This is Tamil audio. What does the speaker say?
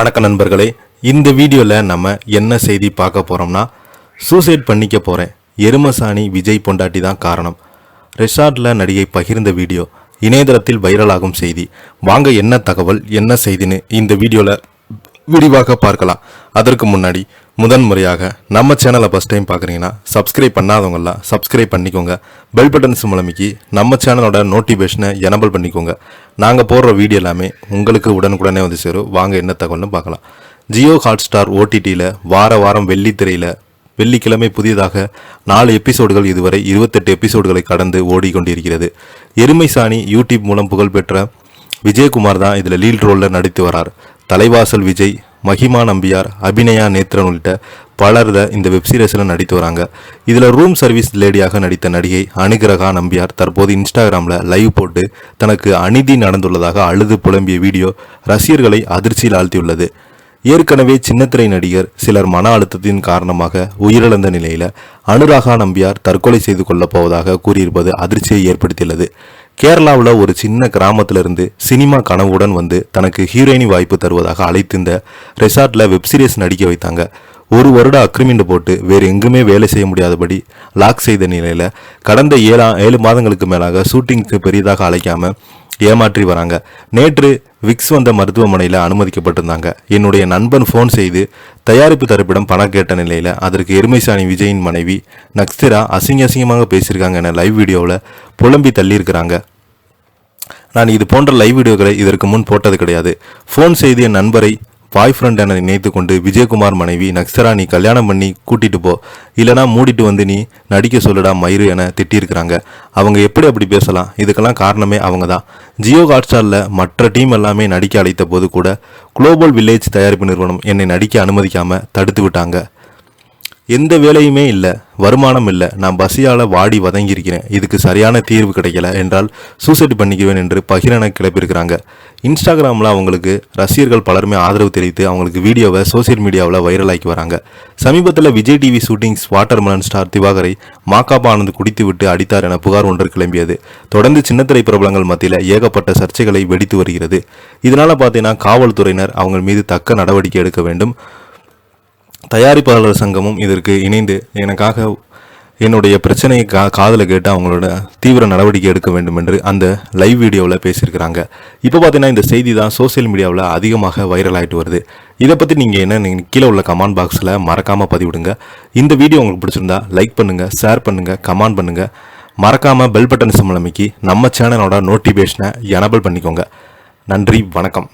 வணக்க நண்பர்களே, இந்த வீடியோவில் நம்ம என்ன செய்தி பார்க்க போகிறோம்னா, சூசைட் பண்ணிக்க போகிறேன், எருமசாணி விஜய் பொண்டாட்டி தான் காரணம். ரெசார்ட்டில் நடிகை பகிர்ந்த வீடியோ இணையதளத்தில் வைரலாகும் செய்தி. வாங்க என்ன தகவல் என்ன செய்தின்னு இந்த வீடியோவில் விரிவாக பார்க்கலாம். அதற்கு முன்னாடி முதன்முறையாக நம்ம சேனலை ஃபஸ்ட் டைம் பார்க்குறீங்கன்னா சப்ஸ்கிரைப் பண்ணாதவங்களாம் சப்ஸ்கிரைப் பண்ணிக்கோங்க. பெல் பட்டன்ஸ் மூலமிக்கி நம்ம சேனலோட நோட்டிஃபிகேஷனை எனபிள் பண்ணிக்கோங்க. நாங்கள் போடுற வீடியோ எல்லாமே உங்களுக்கு உடனுக்குடனே வந்து சேரும். வாங்க என்ன தகவல்னு பார்க்கலாம். ஜியோ ஹாட்ஸ்டார் ஓடிடியில் வாரம் வெள்ளித்திரையில் வெள்ளிக்கிழமை புதியதாக 4 எபிசோடுகள் இதுவரை 28 எபிசோடுகளை கடந்து ஓடிக்கொண்டிருக்கிறது. எருமைசாணி யூடியூப் மூலம் புகழ்பெற்ற விஜயகுமார் தான் இதில் லீட் ரோலில் நடித்து வரார். தலைவாசல் விஜய், மகிமா நம்பியார், அபிநயா நேத்ரன் உள்ளிட்ட பலர் இந்த வெப்சீரிஸில் நடித்து வராங்க. இதில் ரூம் சர்வீஸ் லேடியாக நடித்த நடிகை அனுகிரகா நம்பியார் தற்போது இன்ஸ்டாகிராமில் லைவ் போட்டு தனக்கு அநீதி நடந்துள்ளதாக அழுது புலம்பிய வீடியோ ரசிகர்களை அதிர்ச்சியில் ஆழ்த்தியுள்ளது. ஏற்கனவே சின்னத்திரை நடிகர் சிலர் மன அழுத்தத்தின் காரணமாக உயிரிழந்த நிலையில் அனுராகா நம்பியார் தற்கொலை செய்து கொள்ளப் போவதாக கூறியிருப்பது அதிர்ச்சியை ஏற்படுத்தியுள்ளது. கேரளாவில் ஒரு சின்ன கிராமத்திலிருந்து சினிமா கனவுடன் வந்து தனக்கு ஹீரோயினி வாய்ப்பு தருவதாக அழைத்து இந்த ரெசார்ட்டில் வெப்சீரிஸ் நடிக்க வைத்தாங்க. 1 வருட அக்ரிமெண்ட் போட்டு வேறு எங்குமே வேலை செய்ய முடியாதபடி லாக் செய்த நிலையில் கடந்த 7 மாதங்களுக்கு மேலாக ஷூட்டிங்க்கு பெரிதாக அழைக்காம ஏமாற்றி வராங்க. நேற்று விக்ஸ் வந்த மருத்துவமனையில் அனுமதிக்கப்பட்டிருந்தாங்க. என்னுடைய நண்பன் ஃபோன் செய்து தயாரிப்பு தரப்பிடம் பணம் கேட்ட நிலையில் அதற்கு எருமைசாணி விஜயின் மனைவி நக்ஸ்திரா அசிங்கமாக பேசியிருக்காங்க என லைவ் வீடியோவில் புலம்பி தள்ளியிருக்கிறாங்க. நான் இது போன்ற லைவ் வீடியோக்களை இதற்கு முன் போட்டது கிடையாது. ஃபோன் செய்து என் நண்பரை பாய் ஃப்ரெண்ட் என நினைத்து கொண்டு விஜயகுமார் மனைவி நக்ஸ்தரா நீ கல்யாணம் பண்ணி கூட்டிட்டு போ, இல்லைனா மூடிட்டு வந்து நீ நடிக்க சொல்லுடா மயிறு என திட்டியிருக்கிறாங்க. அவங்க எப்படி அப்படி பேசலாம்? இதுக்கெல்லாம் காரணமே அவங்க தான். ஜியோ ஹாட்ஸ்டாரில் மற்ற டீம் எல்லாமே நடிக்க அழைத்த போது கூட குளோபல் வில்லேஜ் தயாரிப்பு நிறுவனம் என்னை நடிக்க அனுமதிக்காமல் தடுத்து விட்டாங்க. எந்த வேலையுமே இல்லை, வருமானம் இல்லை, நான் பசியால் வாடி வதங்கியிருக்கிறேன், இதுக்கு சரியான தீர்வு கிடைக்கல என்றால் சூசைட் பண்ணிக்குவேன் என்று பகிரன கிளப்பியிருக்கிறாங்க. இன்ஸ்டாகிராமில் அவங்களுக்கு ரசிகர்கள் பலருமே ஆதரவு தெரிவித்து அவங்களுக்கு வீடியோவை சோசியல் மீடியாவில் வைரலாக்கி வராங்க. சமீபத்தில் Vijay TV shootings watermelon star திவாகரை மாக்காப்பா ஆனந்த் குடித்து விட்டு அடித்தார் என புகார் ஒன்று கிளம்பியது. தொடர்ந்து சின்னத்திரை பிரபலங்கள் மத்தியில் ஏகப்பட்ட சர்ச்சைகளை வெடித்து வருகிறது. இதனால் பார்த்தீங்கன்னா காவல்துறையினர் அவங்க மீது தக்க நடவடிக்கை எடுக்க வேண்டும். தயாரிப்பாளர் சங்கமும் இதற்கு இணைந்து எனக்காக என்னுடைய பிரச்சனையை காதில் கேட்டு அவங்களோட தீவிர நடவடிக்கை எடுக்க வேண்டும் என்று அந்த லைவ் வீடியோவில் பேசியிருக்கிறாங்க. இப்போ பார்த்தீங்கன்னா இந்த செய்தி தான் சோசியல் மீடியாவில் அதிகமாக வைரல் ஆகிட்டு வருது. இதை பற்றி நீங்கள் என்ன கீழே உள்ள கமெண்ட் பாக்ஸில் மறக்காமல் பதிவிடுங்க. இந்த வீடியோ உங்களுக்கு பிடிச்சிருந்தா லைக் பண்ணுங்கள், ஷேர் பண்ணுங்கள், கமெண்ட் பண்ணுங்கள். மறக்காமல் பெல் பட்டன் சிம்பல் அமைக்கி நம்ம சேனலோட நோட்டிஃபிகேஷனை எனபிள் பண்ணிக்கோங்க. நன்றி, வணக்கம்.